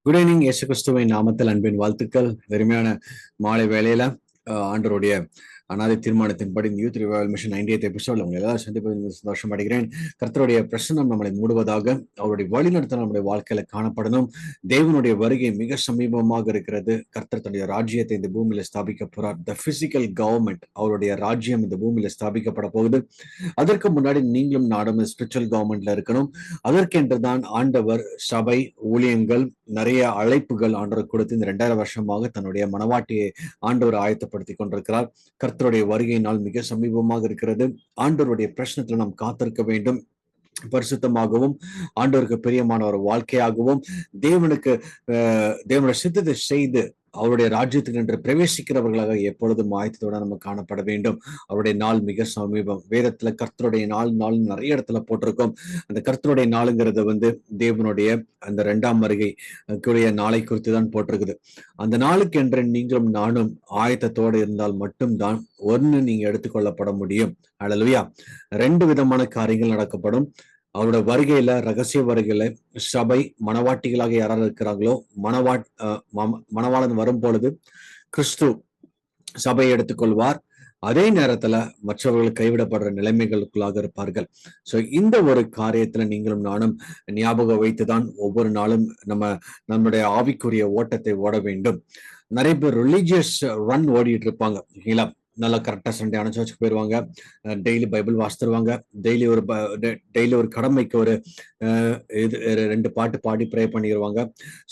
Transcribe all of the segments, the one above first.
Good evening. இயேசு கிறிஸ்துவின் நாமத்தில் அன்பின் வாழ்த்துக்கள். பெருமையான மாலை வேளையில ஆண்டவருடைய அனாதை தீர்மானத்தின்படி இந்த யூத் ரிவைவல் மிஷன் 98th எபிசோட்ல உங்களை எல்லாரும் சந்திப்பதில் சந்தோஷம் அடைகிறேன். கர்த்தருடைய பிரசன்னம் நம்மளை மூடுவதாக, அவருடைய வழிநடத்தல் நம்முடைய வாழ்க்கையில காணப்படணும். தேவனுடைய வருகை மிக சமீபமாக இருக்கிறது. கர்த்தர் தன்னுடைய ராஜ்யத்தை இந்த பூமியில ஸ்தாபிக்க போறார். த பிசிக்கல் கவர்மெண்ட், அவருடைய ராஜ்யம் இந்த பூமியில ஸ்தாபிக்கப்பட போகுது. அதற்கு முன்னாடி நீங்களும் நாடும் ஸ்பிரிச்சுவல் கவர்மெண்ட்ல இருக்கணும். அதற்கென்றுதான் ஆண்டவர் சபை ஊழியங்கள் நிறைய அழைப்புகள் ஆண்டவர் கொடுத்து இந்த 2000 வருஷமாக தன்னுடைய மனவாட்டியை ஆண்டவர் ஆயத்தப்படுத்தி கொண்டிருக்கிறார். கர்த்தருடைய வருகை நாள் மிக சமீபமாக இருக்கிறது. ஆண்டவருடைய பிரச்சனத்துல நாம் காத்திருக்க வேண்டும். பரிசுத்தமாகவும் ஆண்டவருக்கு பிரியமான ஒரு வாழ்க்கையாகவும் தேவனுடைய சித்தத்தை செய்து அவருடைய ராஜ்யத்துக்கு என்று பிரவேசிக்கிறவர்களாக எப்பொழுதும் ஆயத்தத்தோட நம்ம காணப்பட வேண்டும். அவருடைய நாள் மிக சமீபம். வேதத்துல கர்த்தருடைய நாள் நிறைய இடத்துல போட்டிருக்கோம். அந்த கர்த்தருடைய நாளுங்கிறது தேவனுடைய அந்த 2ஆம் வருகைக்குரிய நாளை குறித்து தான் போட்டிருக்குது. அந்த நாளுக்கு என்று நீங்களும் நானும் ஆயத்தத்தோடு இருந்தால் மட்டும்தான் நீங்க எடுத்துக்கொள்ளப்பட முடியும். அல்லேலூயா. 2 விதமான காரியங்கள் நடக்கப்படும். அவரோட வருகையில, ரகசிய வருகையில சபை மணவாட்டிகளாக யாராவது இருக்கிறாங்களோ, மணவாளன் வரும் பொழுது கிறிஸ்து சபையை எடுத்துக்கொள்வார். அதே நேரத்துல மற்றவர்கள் கைவிடப்படுற நிலைமைகளுக்குள்ளாக இருப்பார்கள். சோ இந்த ஒரு காரியத்துல நீங்களும் நானும் ஞாபகம் வைத்துதான் ஒவ்வொரு நாளும் நம்முடைய ஆவிக்குரிய ஓட்டத்தை ஓட வேண்டும். நிறைய பேர் ரிலீஜியஸ் ரன் ஓடிட்டு இருப்பாங்க. இல்லைங்களா? நல்லா கரெக்டா சண்டே சர்ச்சுக்கு போயிடுவாங்க. Daily Bible வாசித்துருவாங்க. டெய்லி ஒரு கடமைக்கு ஒரு 2 பாட்டு பாடி ப்ரே பண்ணிடுவாங்க.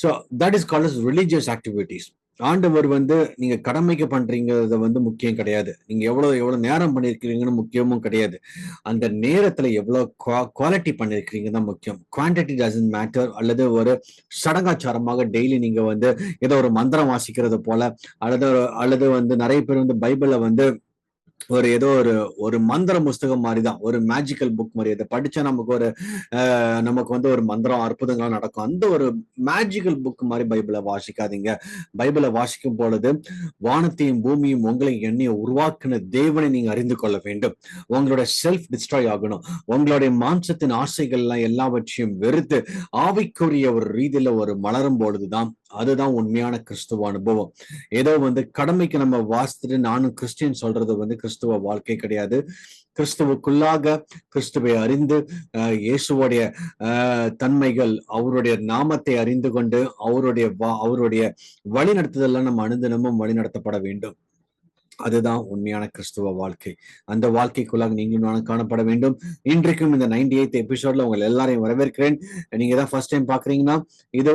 So that is called as religious activities. ஆண்டவர் நீங்க கடமைக்கு பண்றீங்கிறது முக்கியம் கிடையாது. நீங்க எவ்வளவு நேரம் பண்ணிருக்கிறீங்கன்னு முக்கியமும் கிடையாது. அந்த நேரத்துல எவ்வளவு குவாலிட்டி பண்ணிருக்கிறீங்க தான் முக்கியம். Quantity doesn't matter. அல்லது ஒரு சடங்காச்சாரமாக டெய்லி நீங்க ஏதோ ஒரு மந்திரம் வாசிக்கிறது போல, அல்லது நிறைய பேர் பைபிள ஏதோ ஒரு மந்திர புஸ்தகம் மாதிரிதான், ஒரு மேஜிக்கல் புக் மாதிரி. அதை படிச்சா நமக்கு ஒரு மந்திரம் அற்புதங்களா நடக்கும். அந்த ஒரு மேஜிக்கல் புக் மாதிரி பைபிளை வாசிக்காதீங்க. பைபிளை வாசிக்கும் பொழுது வானத்தையும் பூமியும் உங்களை எண்ணிய உருவாக்கின தேவனை நீங்க அறிந்து கொள்ள வேண்டும். உங்களுடைய செல்ஃப் டிஸ்ட்ராய் ஆகணும். உங்களுடைய மாம்சத்தின் ஆசைகள் எல்லாம் எல்லாவற்றையும் வெறுத்து ஆவிக்குரிய ஒரு ரீதியில மலரும் பொழுதுதான் அதுதான் உண்மையான கிறிஸ்துவ அனுபவம். ஏதோ கடமைக்கு நம்ம வாசித்துட்டு நானும் கிறிஸ்டியன் சொல்றது கிறிஸ்துவ வாழ்க்கை கிடையாது. கிறிஸ்துவுக்குள்ளாக கிறிஸ்துவை அறிந்து இயேசுவோடைய தன்மைகள், அவருடைய நாமத்தை அறிந்து கொண்டு அவருடைய வழி நடத்துதெல்லாம் நம்ம அனுதினமும் வழி நடத்தப்பட வேண்டும். அதுதான் உண்மையான கிறிஸ்துவ வாழ்க்கை. அந்த வாழ்க்கைக்குள்ளாக நீங்களும் நானும் காணப்பட வேண்டும். இன்றைக்கும் இந்த 98th எபிசோட்ல உங்களை எல்லாரையும் வரவேற்கிறேன். நீங்க தான் ஃபர்ஸ்ட் டைம் பாக்குறீங்கன்னா, இது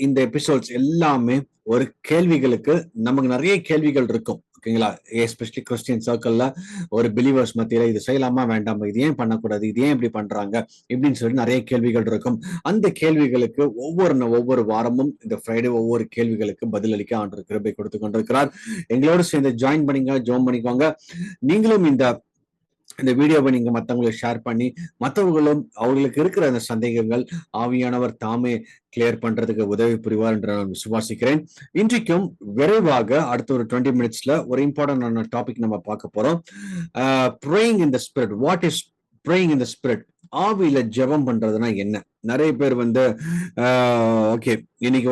இந்த எபிசோட்ஸ் எல்லாமே ஒரு கேள்விகளுக்கு நமக்கு நிறைய கேள்விகள் இருக்கும். ஓகேங்களா? எஸ்பெஷலி கிறிஸ்டியன் சர்க்கிள்ல ஒரு பிலீவர்ஸ் மத்தியில இது செய்யலாமா வேண்டாமா, இது ஏன் பண்ணக்கூடாது, இது ஏன் இப்படி பண்றாங்க இப்படின்னு சொல்லி நிறைய கேள்விகள் இருக்கும். அந்த கேள்விகளுக்கு ஒவ்வொரு வாரமும் இந்த ஃப்ரைடே ஒவ்வொரு கேள்விகளுக்கு பதிலளிக்க ஆண்டவர் கிருபை கொடுத்து கொண்டிருக்கிறார். எங்களோடு சேர்ந்து ஜாயின் பண்ணிங்க, ஜோம் பண்ணிக்கோங்க. நீங்களும் இந்த வீடியோவை நீங்க மற்றவங்களுக்கு ஷேர் பண்ணி மற்றவர்களும் அவர்களுக்கு இருக்கிற அந்த சந்தேகங்கள் ஆவியானவர் தாமே கிளியர் பண்றதுக்கு உதவி புரிவார் என்று நான் விசுவாசிக்கிறேன். இன்றைக்கும் விரைவாக அடுத்த ஒரு 20 மினிட்ஸ்ல ஒரு இம்பார்ட்டன்டான டாபிக் நம்ம பார்க்க போறோம். Praying in the spirit. What is praying in the spirit? ஆவியில ஜெபம் பண்றதுன்னா என்ன? நிறைய பேர் ஓகே, இன்னைக்கு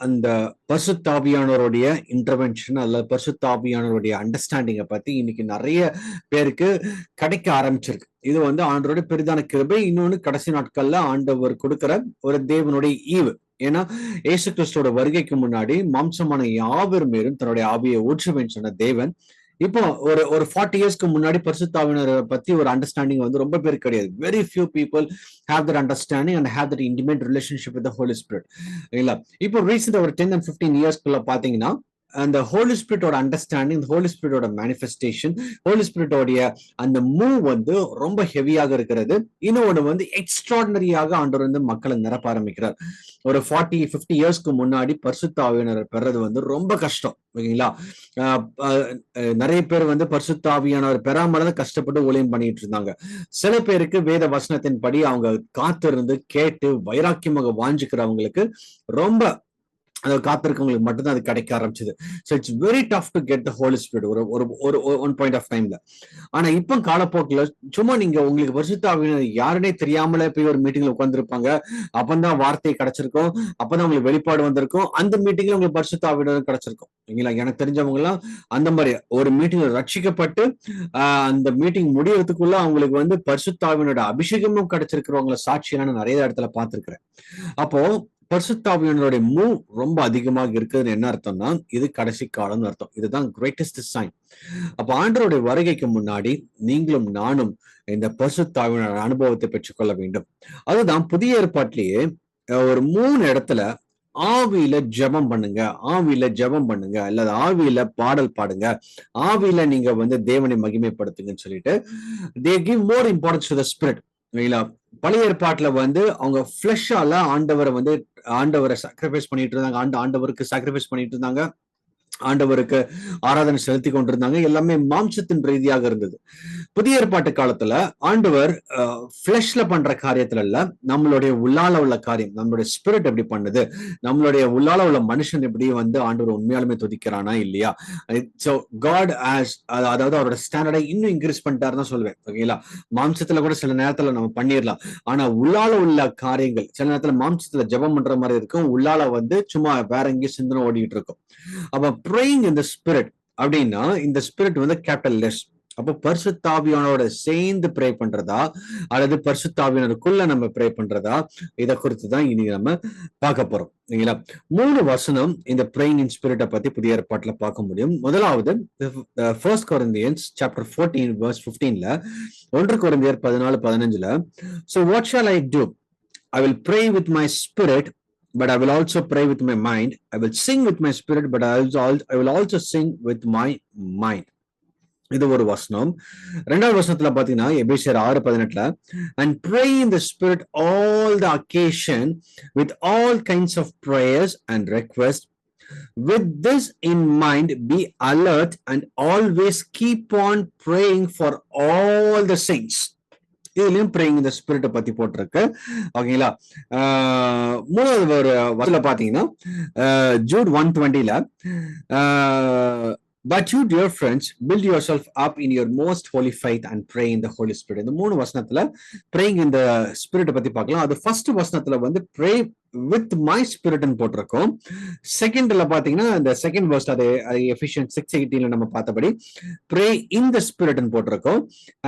அந்த பரிசுத்தாவியானவருடைய இன்டர்வென்ஷன் அல்லது பரிசுத்தாவியானவருடைய அண்டர்ஸ்டாண்டிங்கை பத்தி இன்னைக்கு நிறைய பேருக்கு கிடைக்க ஆரம்பிச்சிருக்கு. இது ஆண்டவருடைய பெரிதான கிருபை. இன்னொன்னு, கடைசி நாட்கள்ல ஆண்டவர் கொடுக்கிற ஒரு தேவனுடைய ஈவு. ஏன்னா இயேசு கிறிஸ்துவோட வருகைக்கு முன்னாடி மாம்சமான யாவர் மேலும் தன்னுடைய ஆவியை ஊற்றுவேன்னு சொன்ன தேவன் இப்போ ஒரு 40 இயர்ஸ்க்கு முன்னாடி பரிசுத்தாவினரை பத்தி ஒரு அண்டர்ஸ்டாண்டிங் ரொம்ப பேருக்கு கிடையாது. Very few people have that understanding and have that intimate relationship with the Holy Spirit. இல்ல, இப்போ ரீசெண்டா ஒரு 10 and 15 இயர்ஸ்க்குள்ள பாத்தீங்கன்னா அந்த ஹோலி ஸ்பிரிட்டோட அண்டர்ஸ்டாண்டிங், ஹோலி ஸ்பிரிட்டோட மேனிஃபெஸ்டேஷன், ஹோலி ஸ்பிரிட்டோடைய அந்த மூவ் ரொம்ப ஹெவியாக இருக்கிறது. இன்னொன்று எக்ஸ்ட்ராடினரியாக ஆண்டவர் மக்களை நிரப்ப ஆரம்பிக்கிறார். ஒரு 40-50 இயர்ஸ்க்கு முன்னாடி பரிசுத்த ஆவியானவரை பெறது ரொம்ப கஷ்டம். ஓகேங்களா? நிறைய பேர் பரிசுத்த ஆவியானவர் பெறாமதான் கஷ்டப்பட்டு ஊழியம் பண்ணிட்டு இருந்தாங்க. சில பேருக்கு வேத வசனத்தின் படி அவங்க காத்திருந்து கேட்டு வைராக்கியமாக வாஞ்சிக்கிறவங்களுக்கு ரொம்ப அதை காத்திருக்கவங்களுக்கு மட்டும்தான் அது கிடைக்க ஆரம்பிச்சது. So it's very tough to get the Holi spirit ஒரு ஒரு ஒரு ஒன் பாயிண்ட் ஆஃப் டைம்ல. ஆனா இப்போ காலப்போக்கில் சும்மா நீங்க உங்களுக்கு பரிசுத்த ஆவியானவர் யாருனே தெரியாமலே போய் ஒரு மீட்டிங்ல உட்கார்ந்துருப்பாங்க. அப்பதான் வார்த்தை கிடைச்சிருக்கும், அப்பதான் உங்களுக்கு வெளிப்பாடு வந்திருக்கும், அந்த மீட்டிங்ல உங்களுக்கு பரிசுத்த ஆவியானவர் கிடைச்சிருக்கும். இல்லைங்களா? எனக்கு தெரிஞ்சவங்க எல்லாம் அந்த மாதிரி ஒரு மீட்டிங்ல ரட்சிக்கப்பட்டு அந்த மீட்டிங் முடியறதுக்குள்ள அவங்களுக்கு வந்து பரிசுத்த ஆவியானவரோட அபிஷேகமும் கிடைச்சிருக்கிறவங்கள சாட்சியான நான் நிறைய இடத்துல பார்த்திருக்கிறேன். அப்போ பரிசுத்த ஆவியானவருடைய மூவ் ரொம்ப அதிகமாக இருக்குதுன்னு என்ன அர்த்தம்னா, இது கடைசி காலம்னு அர்த்தம். இதுதான் கிரேட்டஸ்ட் சைன். அப்ப ஆண்டவருடைய வருகைக்கு முன்னாடி நீங்களும் நானும் இந்த பரிசுத்த ஆவியானவர் அனுபவத்தை பெற்றுக்கொள்ள வேண்டும். அதுதான் புதிய ஏற்பாட்டிலேயே ஒரு 3 இடத்துல ஆவியில ஜெபம் பண்ணுங்க, ஆவியில ஜெபம் பண்ணுங்க, அல்லது ஆவியில பாடல் பாடுங்க, ஆவியில நீங்க வந்து தேவனை மகிமைப்படுத்துங்கன்னு சொல்லிட்டு they give more importance to the spirit. பழைய ஏற்பாட்டுல வந்து அவங்க பிளஷால ஆண்டவரை சாக்ரிஃபைஸ் பண்ணிட்டு இருந்தாங்க, ஆண்டவருக்கு சாக்ரிஃபைஸ் பண்ணிட்டு இருந்தாங்க, ஆண்டவருக்கு ஆராதனை செலுத்தி கொண்டிருந்தாங்க. எல்லாமே மாம்சத்தின் ரீதியாக இருந்தது. புதிய ஏற்பாட்டு காலத்துல ஆண்டவர் பிளஷ்ல பண்ற காரியத்துல இல்ல, நம்மளுடைய உள்ளால உள்ள காரியம், நம்மளுடைய ஸ்பிரிட் எப்படி பண்ணுது, நம்மளுடைய உள்ளால உள்ள மனுஷன் எப்படி வந்து ஆண்டவர் உண்மையாலுமே துதிக்கிறானா இல்லையா. சோ காட் ஆஸ், அதாவது அவரோட ஸ்டாண்டர்டை இன்னும் இன்க்ரீஸ் பண்ணிட்டாருன்னு சொல்லுவேன். ஓகேங்களா? மாம்சத்துல கூட சில நேரத்துல நம்ம பண்ணிடலாம், ஆனா உள்ளால உள்ள காரியங்கள் சில நேரத்துல மாம்சத்துல ஜெபம் பண்ற மாதிரி இருக்கும், உள்ளால வந்து சும்மா வேற எங்கேயும் சிந்தனை ஓடிட்டு இருக்கும். அப்ப praying in the spirit அப்படின்னா இந்த ஸ்பிரிட் வந்து கேபிட்டல் எஸ். அப்போ பரிசுத்த ஆவியானவரோட சேர்ந்து ப்ரே பண்றதா அல்லது பரிசுத்த ஆவியானவருக்குள்ள நம்ம ப்ரே பண்றதா, இதை குறித்து தான் இனி நம்ம பார்க்க போறோம். இல்லைங்களா? 3 வசனம் இந்த praying in spirit பத்தி புதிய ஏற்பாட்டுல பார்க்க முடியும். முதலாவது 1 Corinthians chapter 14 verse 15ல, 1 கொரிந்தியர் 14:15ல, so what shall I do? I will pray with my spirit, but I will also pray with my mind. I will sing with my spirit, but I will also sing with my mind. இது ஒரு வசனம். 2வது வசனத்துல பாத்தீங்கன்னா எபேசியர் 6:18ல, and pray in the spirit all the occasion with all kinds of prayers and requests. With this in mind, be alert and always keep on praying for all the saints. இதுலயும் praying in the spirit பத்தி போட்டிருக்கு. ஓகேங்களா? 3வது ஒரு வசனத்துல பாத்தீங்கன்னா Jude 1:20ல, but you dear friends build yourself up in your most holy faith and pray in the Holy Spirit. இந்த 3 வசனத்துல praying in the spirit பத்தி பார்க்கலாம். அது ஃபர்ஸ்ட் வசனத்துல வந்து pray with my spirit ன்னு போட்டிருக்கோம். செகண்ட்ல பாத்தீங்கன்னா இந்த செகண்ட் வேர்ஸ், அது எஃபிஷியன்ஸ் 6:18ல நம்ம பார்த்தபடி pray in the spirit ன்னு போட்டிருக்கோம்.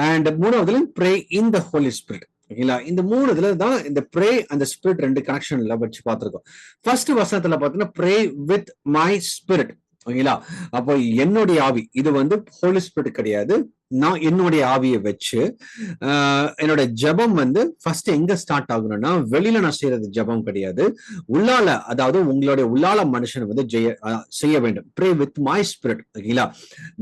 அண்ட் 3வதுல pray in the Holy Spirit. ஓகேங்களா? இந்த 3 இதுல தான் இந்த ப்ரே அந்த ஸ்பிரிட் 2 கனெக்ஷன்ல வச்சு பார்த்திருக்கோம். ஃபர்ஸ்ட் வசனத்துல பாத்தீங்கன்னா pray with my spirit. ஓகேங்களா? அப்போ என்னுடைய ஆவி, இது வந்து ஹோலி ஸ்பிரிட் கிடையாது, நான் என்னுடைய ஆவியை வச்சு என்னோட ஜெபம் வந்து ஃபர்ஸ்ட் எங்க ஸ்டார்ட் ஆகணும்னா, வெளியில நான் செய்யறது ஜெபம் கிடையாது, உள்ளால, அதாவது உங்களுடைய உள்ளால மனுஷன் வந்து செய்ய வேண்டும். Pray with my spirit. ஓகேங்களா?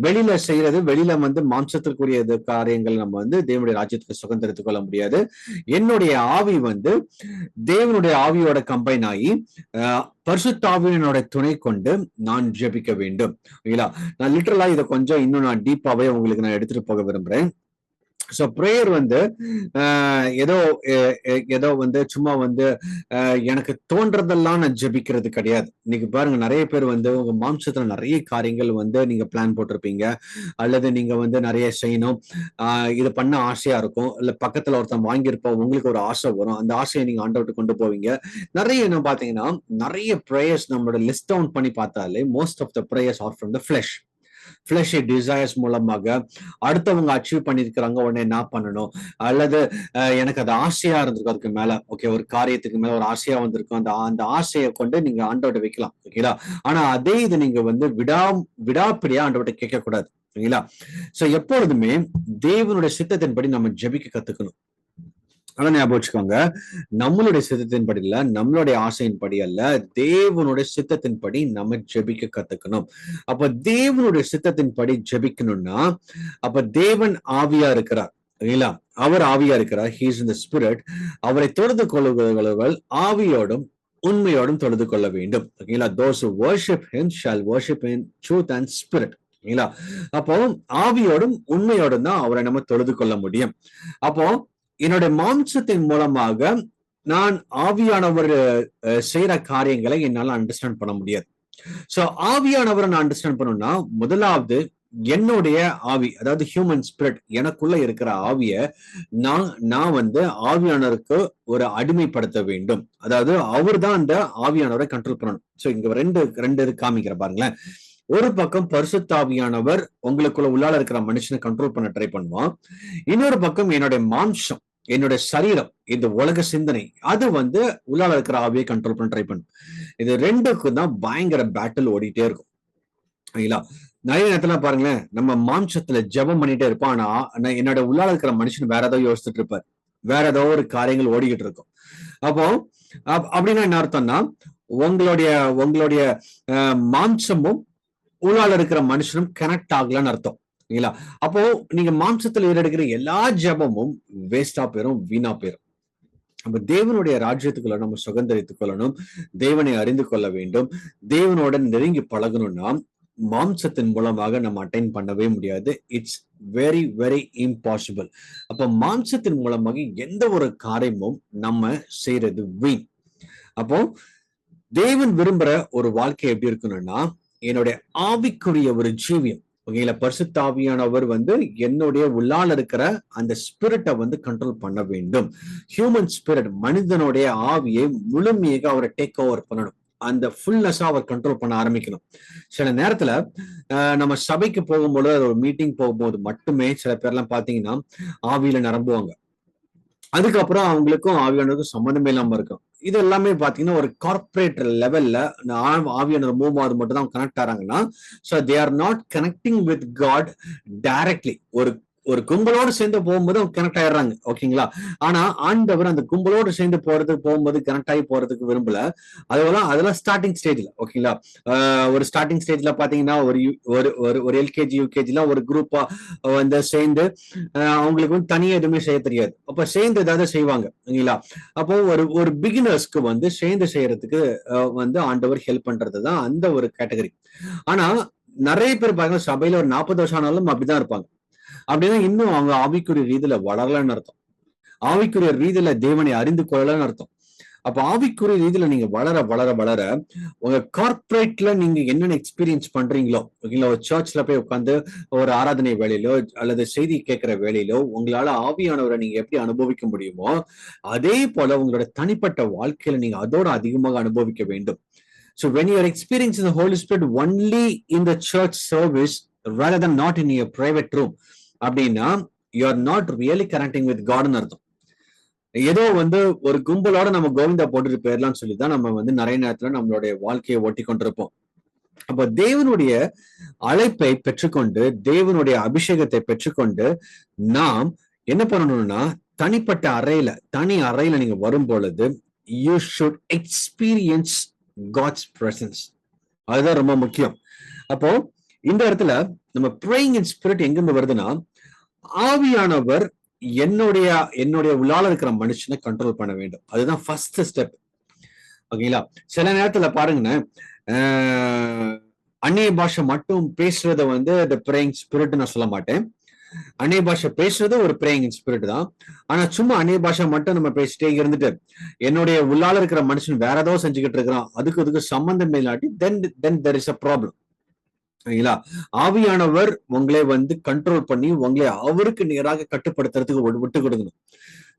வெளியில செய்யறது, வெளியில வந்து மாம்சத்திற்குரிய காரியங்கள் நம்ம வந்து தேவனுடைய ராஜ்யத்துக்கு சுதந்திரத்துக் கொள்ள முடியாது. என்னுடைய ஆவி வந்து தேவனுடைய ஆவியோட கம்பைன் ஆகி பரிசுத்த ஆவியினோட துணை கொண்டு நான் ஜெபிக்க வேண்டும். ஓகேங்களா? நான் லிட்டரலா இதை கொஞ்சம் இன்னும் நான் டீப்பாவே உங்களுக்கு நான் எடுத்துட்டு போக விரும்புறேன். சோ பிரேயர் வந்து ஏதோ வந்து சும்மா வந்து எனக்கு தோன்றதெல்லாம் நான் ஜெபிக்கிறது கிடையாது. இன்னைக்கு பாருங்க, நிறைய பேர் வந்து உங்க மாம்சத்துல நிறைய காரியங்கள் வந்து நீங்க பிளான் போட்டிருப்பீங்க, அல்லது நீங்க வந்து நிறைய செய்யணும், இது பண்ண ஆசையா இருக்கும், இல்ல பக்கத்துல ஒருத்தன் வாங்கியிருப்போம், உங்களுக்கு ஒரு ஆசை வரும், அந்த ஆசையை நீங்க ஆண்டவர்கிட்ட கொண்டு போவீங்க. நிறைய என்ன பாத்தீங்கன்னா, நிறைய பிரேயர்ஸ் நம்மளோட லிஸ்ட் டவுன் பண்ணி பார்த்தாலே most of the prayers are from the flesh. Flesh desires மூலமாக அடுத்தவங்க அச்சீவ் பண்ணிருக்கிறாங்க, உடனே என்ன பண்ணணும், அல்லது எனக்கு அது ஆசையா இருந்திருக்கும், அதுக்கு மேல ஓகே ஒரு காரியத்துக்கு மேல ஒரு ஆசையா வந்திருக்கும், அந்த ஆசையை கொண்டு நீங்க ஆண்டவர்கிட்ட வைக்கலாம். ஓகேங்களா? ஆனா அதே இது நீங்க வந்து விடாப்பிடியா ஆண்டவர்கிட்ட கேட்க கூடாது. ஓகேங்களா? சோ எப்பொழுதுமே தேவனுடைய சித்தத்தின்படி நம்ம ஜெபிக்க கத்துக்கணும். ஆனா ஞாபகம் வச்சுக்கோங்க, நம்மளுடைய சித்தத்தின்படி இல்ல, நம்மளுடைய ஆசையின்படி அல்ல, தேவனுடைய சித்தத்தின்படி நம்ம ஜெபிக்க கத்துக்கணும். அப்ப தேவனுடைய சித்தத்தின்படி ஜெபிக்கணும்னா, அப்ப தேவன் ஆவியா இருக்கிறார். இல்லைங்களா? அவர் ஆவியா இருக்கிறார். He is in the spirit. அவரை தொழுது கொள்ளுகிறவர்கள் ஆவியோடும் உண்மையோடும் தொழுது கொள்ள வேண்டும். ஓகேங்களா? Those who worship him shall worship in truth and spirit. ஓகேங்களா? அப்போ ஆவியோடும் உண்மையோடும் தான் அவரை நம்ம தொழுது கொள்ள முடியும். அப்போ என்னுடைய மாம்சத்தின் மூலமாக நான் ஆவியானவர் செய்யற காரியங்களை என்னால அண்டர்ஸ்டாண்ட் பண்ண முடியாது. சோ ஆவியானவரை நான் அண்டர்ஸ்டாண்ட் பண்ணணும்னா முதலாவது என்னுடைய ஆவி, அதாவது ஹியூமன் ஸ்பிரிட், எனக்குள்ள இருக்கிற ஆவிய நான் ஆவியானவருக்கு ஒரு அடிமைப்படுத்த வேண்டும். அதாவது அவர் தான் அந்த ஆவியானவரை கண்ட்ரோல் பண்ணணும். சோ இங்க ரெண்டு காமிக்கிற பாருங்களேன். ஒரு பக்கம் பரிசுத்தாவியானவர் உங்களுக்குள்ள உள்ளால இருக்கிற மனுஷனை கண்ட்ரோல் பண்ண ட்ரை பண்ணுவான். இன்னொரு பக்கம் என்னுடைய மாம்சம், என்னுடைய சரீரம், இந்த உலக சிந்தனை, அது உள்ளால இருக்கிற ஆவியை கண்ட்ரோல் பண்ண ட்ரை பண்ணும். இது ரெண்டுக்கும் தான் பயங்கர பேட்டில் ஓடிட்டே இருக்கும். சரிங்களா? நிறைய நேரத்துல பாருங்களேன், நம்ம மாம்சத்துல ஜெபம் பண்ணிட்டே இருப்போம். ஆனா என்னோட உள்ளால இருக்கிற மனுஷன் வேற ஏதோ யோசிச்சுட்டு இருப்பார், வேற ஏதோ ஒரு காரியங்கள் ஓடிக்கிட்டு இருக்கும். அப்போ அப்படின்னா என்ன அர்த்தம்னா, உங்களுடைய உங்களுடைய மாம்சமும் உள்ளால இருக்கிற மனுஷனும் கனெக்ட் ஆகலன்னு அர்த்தம். சரிங்களா? அப்போ நீங்க மாம்சத்துல ஏறெடுக்கிற எல்லா ஜபமும் வேஸ்டா போயிரும், வீணா போயிரும். நம்ம தேவனுடைய ராஜ்யத்துக்குள்ள நம்ம சுதந்திரித்துக் கொள்ளணும், தேவனை அறிந்து கொள்ள வேண்டும். தேவனோட நெருங்கி பழகணும்னா மாம்சத்தின் மூலமாக நம்ம அட்டைன் பண்ணவே முடியாது. It's very very impossible. அப்ப மாம்சத்தின் மூலமாக எந்த ஒரு காரியமும் நம்ம செய்யறது வீண். அப்போ தேவன் விரும்புற ஒரு வாழ்க்கை எப்படி இருக்கணும்னா, என்னுடைய ஆவிக்குரிய ஒரு ஜீவியம், ஓகேங்களா, பரிசுத்த ஆவியானவர் என்னுடைய உள்ளால இருக்கிற அந்த ஸ்பிரிட்டை கண்ட்ரோல் பண்ண வேண்டும். ஹியூமன் ஸ்பிரிட், மனிதனுடைய ஆவியை முழுமையாக அவரை டேக் ஓவர் பண்ணணும். அந்த ஃபுல்னஸா அவர் கண்ட்ரோல் பண்ண ஆரம்பிக்கணும். சில நேரத்துல நம்ம சபைக்கு போகும்போது, ஒரு மீட்டிங் போகும்போது மட்டுமே சில பேர்லாம் பாத்தீங்கன்னா ஆவியில நிரம்புவாங்க. அதுக்கப்புறம் அவங்களுக்கும் ஆவியானவருக்கும் சம்மந்தமே இல்லாம இருக்கும். இது எல்லாமே பாத்தீங்கன்னா ஒரு கார்பரேட் லெவல்ல ஆவியானவர் மூவ் ஆகுது மட்டும் தான் கனெக்ட் ஆறாங்கன்னா, so they are not connecting with God directly. ஒரு கும்பலோடு சேர்ந்து போகும்போது அவங்க கனெக்ட் ஆயிடுறாங்க, ஓகேங்களா. ஆனா ஆண்டவர் அந்த கும்பலோடு சேர்ந்து போகும்போது கனெக்ட் ஆகி போறதுக்கு விரும்பல. அதெல்லாம் ஸ்டார்டிங் ஸ்டேஜ்ல, ஓகேங்களா. ஒரு ஸ்டார்டிங் ஸ்டேஜ்ல பாத்தீங்கன்னா ஒரு எல்கேஜி யூகேஜில ஒரு குரூப்பா சேர்ந்து அவங்களுக்கு தனியா எதுவுமே செய்ய தெரியாது. அப்ப சேர்ந்து ஏதாவது செய்வாங்க, ஓகேங்களா. அப்போ ஒரு பிகினர்ஸ்க்கு சேர்ந்து செய்யறதுக்கு ஆண்டவர் ஹெல்ப் பண்றதுதான் அந்த ஒரு கேட்டகரி. ஆனா நிறைய பேர் பாருங்க, சபையில ஒரு 40 வருஷம் ஆனாலும் அப்படிதான் இருப்பாங்க. அப்படின்னா இன்னும் அவங்க ஆவிக்குரிய ரீதியில வளரலன்னு அர்த்தம். ஆவிக்குரிய ரீதியில தேவனை அறிந்து கொள்ளலன்னு அர்த்தம். அப்ப ஆவிக்குரிய ரீதியில நீங்க வளர வளர வளர உங்க கார்பரேட்ல நீங்க என்னென்ன எக்ஸ்பீரியன்ஸ் பண்றீங்களோ, ஓகேங்களா, ஒரு சர்ச்ல போய் உட்காந்து ஒரு ஆராதனை வேலையிலோ அல்லது செய்தி கேட்கிற வேலையிலோ உங்களால ஆவியானவரை நீங்க எப்படி அனுபவிக்க முடியுமோ, அதே போல உங்களோட தனிப்பட்ட வாழ்க்கையில நீங்க அதோட அதிகமாக அனுபவிக்க வேண்டும். So when you are experiencing the Holy Spirit only in the church service rather than not in your private room, அப்படின்னா you are not really connecting with காட்னு அர்த்தம். ஏதோ ஒரு கும்பலோட நம்ம கோவிந்தா போட்டுட்டு போயிடலாம்னு சொல்லிதான் நம்ம நிறைய நேரத்துல நம்மளுடைய வாழ்க்கையை ஓட்டி கொண்டிருப்போம். அப்ப தேவனுடைய அழைப்பை பெற்றுக்கொண்டு, தேவனுடைய அபிஷேகத்தை பெற்றுக்கொண்டு நாம் என்ன பண்ணணும்னா, தனிப்பட்ட தனி அறையில நீங்க வரும் பொழுது you should experience God's presence. அதுதான் ரொம்ப முக்கியம். அப்போ இந்த இடத்துல நம்ம ப்ரேயிங் இன் ஸ்பிரிட் எங்கிருந்து வருதுன்னா, ஆவியானவர் என்னுடைய உள்ளால இருக்கிற மனுஷனை கண்ட்ரோல் பண்ண வேண்டும். அதுதான் ஃபர்ஸ்ட் ஸ்டெப், ஓகேங்களா. சில நேரத்துல பாருங்கண்ணே, அந்நிய பாஷை மட்டும் பேசுறத ப்ரேயிங் ஸ்பிரிட் நான் சொல்ல மாட்டேன். அந்நிய பாஷை பேசுறது ஒரு ப்ரேயிங் ஸ்பிரிட் தான். ஆனா சும்மா அந்நிய பாஷை மட்டும் நம்ம பேசிட்டே இருந்துட்டு என்னுடைய உள்ளால இருக்கிற மனுஷன் வேற ஏதோ செஞ்சுக்கிட்டு இருக்கிறான், அதுக்கு சம்பந்தம் இல்லாட்டி then there is a problem. சரிங்களா. ஆவியானவர் உங்களை கண்ட்ரோல் பண்ணி உங்களை அவருக்கு நேராக கட்டுப்படுத்துறதுக்கு விட்டு கொடுக்கணும்.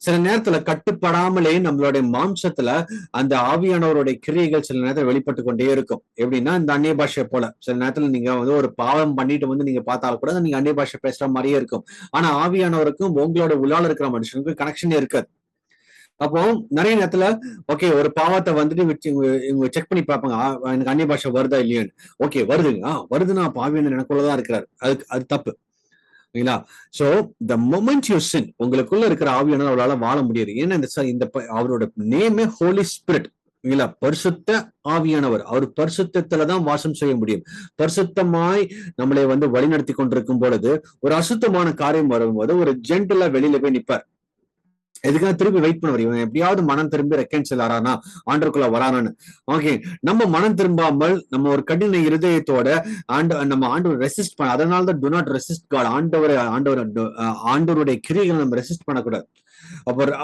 சில நேரத்துல கட்டுப்படாமலே நம்மளுடைய மாம்சத்துல அந்த ஆவியானவருடைய கிரியைகள் சில நேரத்துல வெளிப்பட்டு கொண்டே இருக்கும். எப்படின்னா இந்த அந்நிய பாஷை போல சில நேரத்துல நீங்க ஒரு பாவம் பண்ணிட்டு நீங்க பார்த்தாலும் கூட நீங்க அந்நிய பாஷை பேசுற மாதிரியே இருக்கும். ஆனா ஆவியானவருக்கும் உங்களோட உள்ளால இருக்கிற மனுஷனுக்கும் கனெக்ஷனே இருக்காது. அப்போ நிறைய நேரத்துல ஓகே, ஒரு பாவத்தை இவங்க செக் பண்ணி பார்ப்பாங்க, எனக்கு அந்நிய பாஷை வருதா இல்லையான்னு. ஓகே வருதுங்க, வருதுன்னா பாவியன் எனக்குள்ளதான் இருக்கிறார், அது தப்பு, ஓகேங்களா. சோ த மொமெண்ட் யூ சின், உங்களுக்குள்ள இருக்கிற ஆவியான அவளால வாழ முடியாது. ஏன்னா இந்த அவரோட நேமே ஹோலி ஸ்பிரிட், இல்ல பரிசுத்த ஆவியானவர். அவர் பரிசுத்தத்துலதான் வாசம் செய்ய முடியும். பரிசுத்தமாய் நம்மளை வழிநடத்தி கொண்டிருக்கும் பொழுது ஒரு அசுத்தமான காரியம் வரும்போது ஒரு ஜென்டலா வெளியில போய் நிப்பார். எதுக்காக திரும்பி வெயிட் பண்ண வரையும், எப்படியாவது மனம் திரும்பி ரெக்கன்சில் ஆறானா, ஆண்டருக்குள்ள வரானான்னு. ஓகே, நம்ம மனம் திரும்பாமல் நம்ம ஒரு கடின இருதயத்தோட நம்ம ஆண்டவர் ரெசிஸ்ட் பண்ண, அதனாலதான் டு நாட் ரெசிஸ்ட் காட். ஆண்டவருடைய கிரியைகளை நம்ம ரெசிஸ்ட் பண்ணக்கூடாது.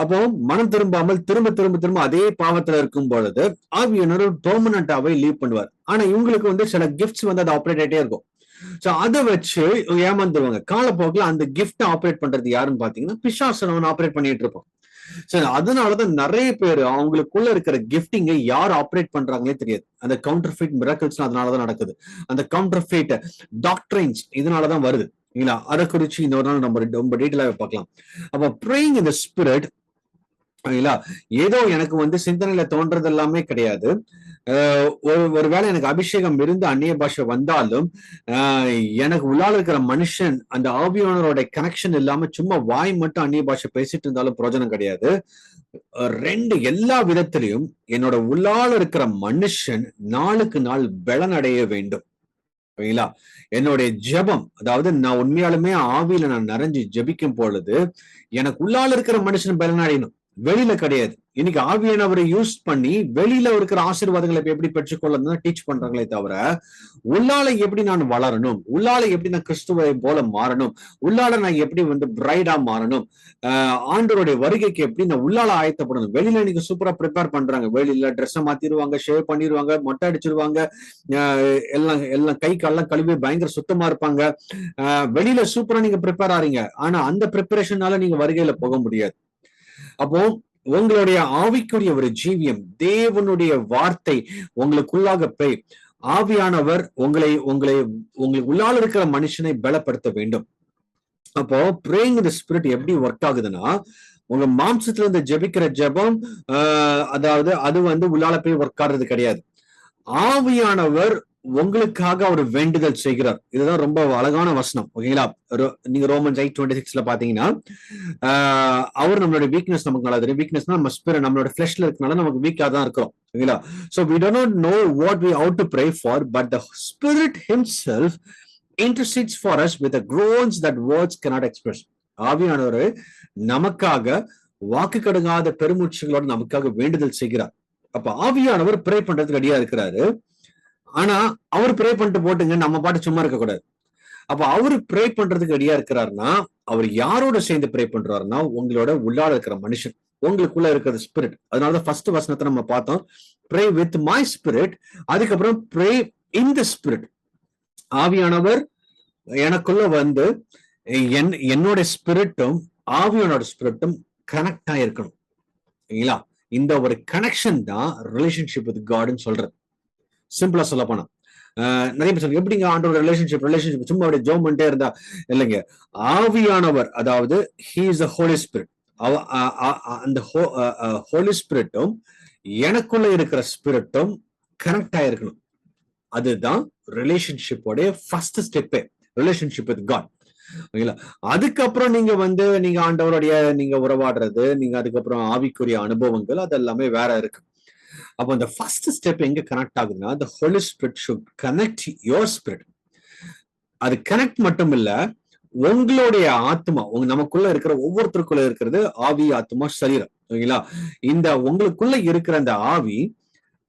அப்போ மனம் திரும்பாமல் திரும்ப திரும்ப திரும்ப அதே பாவத்துல இருக்கும் பொழுது ஆவியானவர் பெர்மனண்டாவே லீவ் பண்ணுவார். ஆனா இவங்களுக்கு வந்து சில கிஃப்ட்ஸ் வந்து அது ஆப்ரேட் ஆயிட்டே இருக்கும். சோ அதை வச்சு ஏமாந்துருவாங்க. காலப்போக்கில் அந்த கிஃப்ட் ஆப்ரேட் பண்றது யாருன்னு பாத்தீங்கன்னா பிசாசன் ஆப்ரேட் பண்ணிட்டு இருப்போம். சரி, அதனாலதான் நிறைய பேர் அவங்களுக்குள்ள இருக்கிற கிஃப்டிங்கை யார் ஆப்ரேட் பண்றாங்களே தெரியாது. அந்த கவுண்டர் ஃபீட் மிராக்கிள்ஸ் அதனாலதான் நடக்குது. அந்த கவுண்டர் ஃபீட் டாக்டரின்ஸ் இதனாலதான் வருது. அதை குறிச்சு இன்னொரு நாள் நம்ம ரொம்ப டீட்டெயிலாக பார்க்கலாம். அப்ப ப்ரேயிங் இன் தி ஸ்பிரிட் ஏதோ எனக்கு வந்து சிந்தனையில தோன்றது எல்லாமே கிடையாது. ஒருவேளை எனக்கு அபிஷேகம் இருந்து அந்நிய பாஷை வந்தாலும் எனக்கு உள்ளால இருக்கிற மனுஷன் அந்த ஆவியானவரோட கனெக்ஷன் இல்லாம சும்மா வாய் மட்டும் அந்நிய பாஷை பேசிட்டு இருந்தாலும் பிரயோஜனம் கிடையாது. எல்லா விதத்திலையும் என்னோட உள்ளால இருக்கிற மனுஷன் நாளுக்கு நாள் பலனடைய வேண்டும். என்னுடைய ஜெபம், அதாவது நான் உண்மையாலுமே ஆவியில நான் நிறைஞ்சு ஜெபிக்கும் பொழுது எனக்கு உள்ளால இருக்கிற மனுஷன் பலனடையணும், வெளியில கிடையாது. இன்னைக்கு ஆவியானவரை யூஸ் பண்ணி வெளியில இருக்கிற ஆசீர்வாதங்களை எப்படி பெற்றுக்கொள்ளணும் டீச் பண்றாங்களே தவிர உள்ளால எப்படி நான் வளரணும், உள்ளால எப்படி நான் கிறிஸ்துவை போல மாறணும், உள்ளால நான் எப்படி வந்து பிரைடா மாறணும், ஆண்டவருடைய வருகைக்கு எப்படி நான் உள்ளால ஆயத்தப்படணும். வெளியில இன்னைக்கு சூப்பரா ப்ரிப்பேர் பண்றாங்க. வெளியில ட்ரெஸ்ஸை மாத்திடுவாங்க, ஷேவ் பண்ணிடுவாங்க, மொட்டை அடிச்சிருவாங்க, எல்லாம் எல்லாம் கை காலெல்லாம் கழுவி பயங்கர சுத்தமா இருப்பாங்க. வெளியில சூப்பரா நீங்க ப்ரிப்பேர் ஆறீங்க. ஆனா அந்த ப்ரிப்பரேஷனால நீங்க வருகையில போக முடியாது. அப்போ உங்களுடைய ஆவிக்குரிய ஒரு ஜீவியம், தேவனுடைய வார்த்தை உங்களுக்குள்ளாக போய் ஆவியானவர் உங்களை உங்களை உங்களுக்கு உள்ளால இருக்கிற மனுஷனை பலப்படுத்த வேண்டும். அப்போ பிரேயிங் தி ஸ்பிரிட் எப்படி ஒர்க் ஆகுதுன்னா, உங்க மாம்சத்துல இருந்து ஜெபிக்கிற ஜெபம் அதாவது அது வந்து உள்ளால போய் ஒர்க் ஆடுறது கிடையாது. ஆவியானவர் உங்களுக்காக அவர் வேண்டுதல் செய்கிறார். இதுதான் ரொம்ப அழகான வசனம். ஓகேங்களா? நீங்க ரோமன்ஸ் 8:26 பாத்தீங்கன்னா அவர் நம்மளுடைய வீக்னஸ் நமக்கு நல்லா தெரியும். வீக்னஸ்னா நம்ம ஸ்பிரிட் நம்மளோட ஃபிளஷ்ல இருக்கனால நமக்கு வீக்கா தான் இருக்கிறோம். ஓகேங்களா? So we do not know what we ought to pray for, but the Spirit Himself intercedes for us with the groans that words cannot express. ஆவியானவர் நமக்காக வாக்கு கடங்காத பெருமூச்சுகளோடு நமக்காக வேண்டுதல் செய்கிறார். அப்ப ஆவியானவர் ப்ரே பண்றதுக்கு ரெடியா இருக்கிறாரு. ஆனா அவர் ப்ரே பண்ணிட்டு போட்டுங்க, நம்ம பாட்டு சும்மா இருக்க கூடாது. அப்ப அவரு ப்ரே பண்றதுக்கு ரெடியா இருக்கிறாருன்னா அவர் யாரோட சேர்ந்து ப்ரே பண்றாருன்னா உங்களோட உள்ளாட இருக்கிற மனுஷன், உங்களுக்குள்ள இருக்கிற ஸ்பிரிட். அதனாலதான் ஃபர்ஸ்ட் வசனத்தை நம்ம பார்த்தோம், ப்ரே வித் மை ஸ்பிரிட். அதுக்கப்புறம் ப்ரே இன் தி ஸ்பிரிட். ஆவியானவர் எனக்குள்ள வந்து என்னோட ஸ்பிரிட்டும் ஆவியானோட ஸ்பிரிட்டும் கனெக்ட் ஆயிருக்கணும். சரிங்களா? இந்த ஒரு கனெக்ஷன் தான் ரிலேஷன்ஷிப் வித் காட்னு சொல்றது. சிம்பிளா சொல்ல போனா நிறைய பேர் சொல்லுங்க, எப்படிங்க ஆண்டோட ரிலேஷன்ஷிப் சும்மா அப்படியே ஜோம் பண்ணிட்டே இருந்தா இல்லைங்க. ஆவியானவர், அதாவது he is the holy spirit, அந்த ஹோலி ஸ்பிரிட்டும் எனக்குள்ள இருக்கிற ஸ்பிரிட்டும் கனெக்ட் ஆயிருக்கணும். அதுதான் ரிலேஷன்ஷிப்போட ஃபர்ஸ்ட் ஸ்டெப்பே, ரிலேஷன்ஷிப் வித் காட். ஓகேங்களா? அதுக்கப்புறம் நீங்க வந்து நீங்க ஆண்டவருடைய நீங்க உறவாடுறது, நீங்க அதுக்கப்புறம் ஆவிக்குரிய அனுபவங்கள் அதெல்லாமே வேற இருக்கு. அப்போ அந்த ஃபர்ஸ்ட் ஸ்டெப் எங்க கனெக்ட் ஆகுதுன்னா, the Holy Spirit should connect your spirit. அது கனெக்ட் மட்டும் இல்ல, உங்களுடைய ஆத்மா, நமக்குள்ள இருக்கிற ஒவ்வொருத்தருக்குள்ள இருக்கிறது ஆவி, ஆத்மா, சரீரம். ஓகேங்களா? இந்த உங்களுக்குள்ள இருக்கிற அந்த ஆவி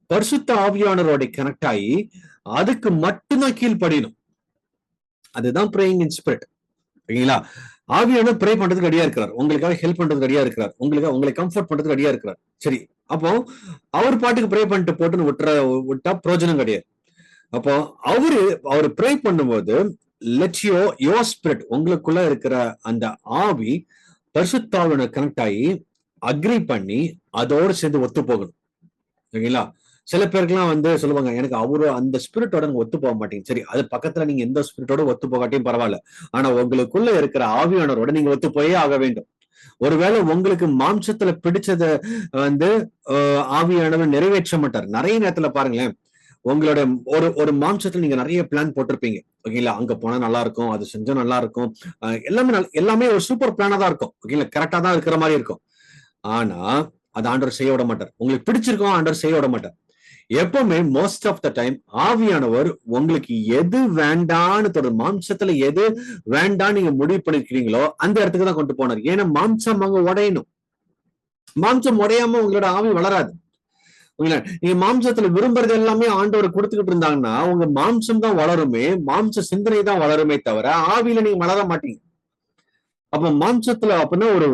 பரிசுத்த ஆவியானவரோட கனெக்ட் ஆகி அதுக்கு மட்டும்தான் கீழ்ப்படியணும். அதுதான் பிரேயிங் இன் ஸ்பிரிட். ஓகேங்களா? ஆவியானவர் ப்ரே பண்றதுக்கு ரெடியா இருக்கிறார், உங்களுக்காக ஹெல்ப் பண்றதுக்கு ரெடியா இருக்கிறார், உங்களை கம்ஃபர்ட் பண்றதுக்கு ரெடியா இருக்கிறார். சரி, அப்போ அவர் பாட்டுக்கு ப்ரே பண்ணிட்டு போட்டுன்னு விட்டா பிரயோஜனம் கிடையாது. அப்போ அவரு ப்ரே பண்ணும்போது லெட் யோர் ஸ்பிரிட், உங்களுக்குள்ள இருக்கிற அந்த ஆவி பரிசுத்தாவியோட கனெக்ட் ஆகி அக்ரி பண்ணி அதோடு சேர்ந்து ஒத்து போகணும். ஓகேங்களா? சில பேருக்குலாம் வந்து சொல்லுவாங்க, எனக்கு அவரு அந்த ஸ்பிரிட்டோட ஒத்து போக மாட்டீங்க. சரி, அது பக்கத்துல நீங்க எந்த ஸ்பிரிட்டோட ஒத்து போகாட்டியும் பரவாயில்ல, ஆனா உங்களுக்குள்ள இருக்கிற ஆவியானவரோட நீங்க ஒத்து போயே ஆக வேண்டும். ஒருவேளை உங்களுக்கு மாம்சத்துல பிடிச்சத வந்து ஆவியானவர் நிறைவேற்ற மாட்டார். நிறைய நேரத்துல பாருங்களேன், உங்களோட ஒரு மாம்சத்துல நீங்க நிறைய பிளான் போட்டிருப்பீங்க. ஓகேங்களா? அங்க போனா நல்லா இருக்கும், அது செஞ்சா நல்லா இருக்கும், எல்லாமே ஒரு சூப்பர் பிளானா தான் இருக்கும். ஓகேங்களா? கரெக்டா தான் இருக்கிற மாதிரி இருக்கும். ஆனா அது ஆண்டவர் செய்ய விட மாட்டார். உங்களுக்கு பிடிச்சிருக்கோம், ஆண்டவர் செய்ய விட மாட்டார். எப்பவுமே மோஸ்ட் ஆஃப் த டைம் ஆவியானவர் உங்களுக்கு எது வேண்டான்னு மாம்சத்துல எது வேண்டான்னு நீங்க முடிவு பண்ணிருக்கிறீங்களோ அந்த இடத்துக்கு தான் கொண்டு போனார். ஏன்னா மாம்சம் அங்க உடையணும். மாம்சம் உடையாம உங்களோட ஆவி வளராது. நீங்க மாம்சத்துல விரும்புறது எல்லாமே ஆண்டவர் கொடுத்துக்கிட்டு இருந்தாங்கன்னா உங்க மாம்சம் தான் வளருமே, மாம்ச சிந்தனை தான் வளருமே தவிர ஆவியில நீங்க வளர மாட்டீங்க. அப்ப மாம்சத்துல அப்படின்னா ஒரு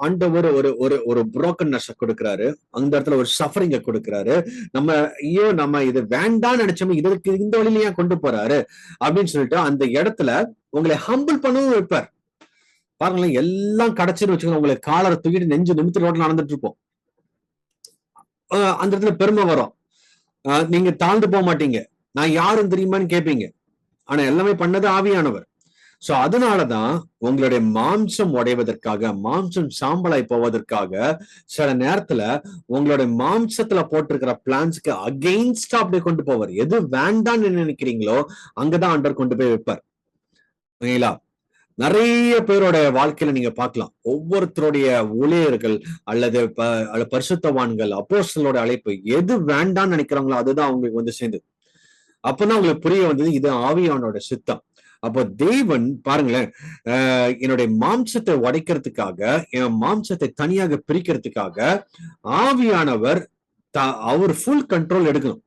ஆண்டவர் ஒரு ஒரு ஒரு புரோக்கன்னஸ் கொடுக்கிறாரு, அந்த இடத்துல ஒரு சஃபரிங்க கொடுக்கிறாரு. நம்ம இது வேண்டாம்னு நினைச்சோம், இதற்கு இந்த வழியில ஏன் கொண்டு போறாரு அப்படின்னு சொல்லிட்டு அந்த இடத்துல உங்களை ஹம்பிள் பண்ணவும் வைப்பார். பாருங்களேன், எல்லாம் கிடைச்சுன்னு வச்சுக்கோங்க, உங்களை காலரை தூக்கிட்டு நெஞ்சு நிமித்து ரோட்ல நடந்துட்டு இருப்போம். அந்த இடத்துல பெருமை வரும். நீங்க தாழ்ந்து போக மாட்டீங்க. நான் யாரும் தெரியுமான்னு கேட்பீங்க. ஆனா எல்லாமே பண்ணது ஆவியானவர். சோ அதனாலதான் உங்களுடைய மாம்சம் உடைவதற்காக, மாம்சம் சாம்பலாய் போவதற்காக சில நேரத்துல உங்களுடைய மாம்சத்துல போட்டிருக்கிற பிளான்ஸ்க்கு அகெயின்ஸ்டா அப்படியே கொண்டு போவார். எது வேண்டாம்னு நினைக்கிறீங்களோ அங்கதான் ஆண்டவர் கொண்டு போய் வைப்பார். ஓகேங்களா? நிறைய பேரோட வாழ்க்கையில நீங்க பார்க்கலாம். ஒவ்வொருத்தருடைய ஊழியர்கள் அல்லது பரிசுத்தவான்கள், அப்போஸ்தலரோட அழைப்பு எது வேண்டாம்னு நினைக்கிறாங்களோ அதுதான் அவங்களுக்கு வந்து சேர்ந்தது. அப்பதான் உங்களுக்கு புரிய வந்தது இது ஆவியானோட சித்தம். அப்போ தேவன் பாருங்களேன், என்னுடைய மாம்சத்தை உடைக்கிறதுக்காக, என் மாம்சத்தை தனியாக பிரிக்கிறதுக்காக ஆவியானவர் அவர் ஃபுல் கண்ட்ரோல் எடுக்கணும்.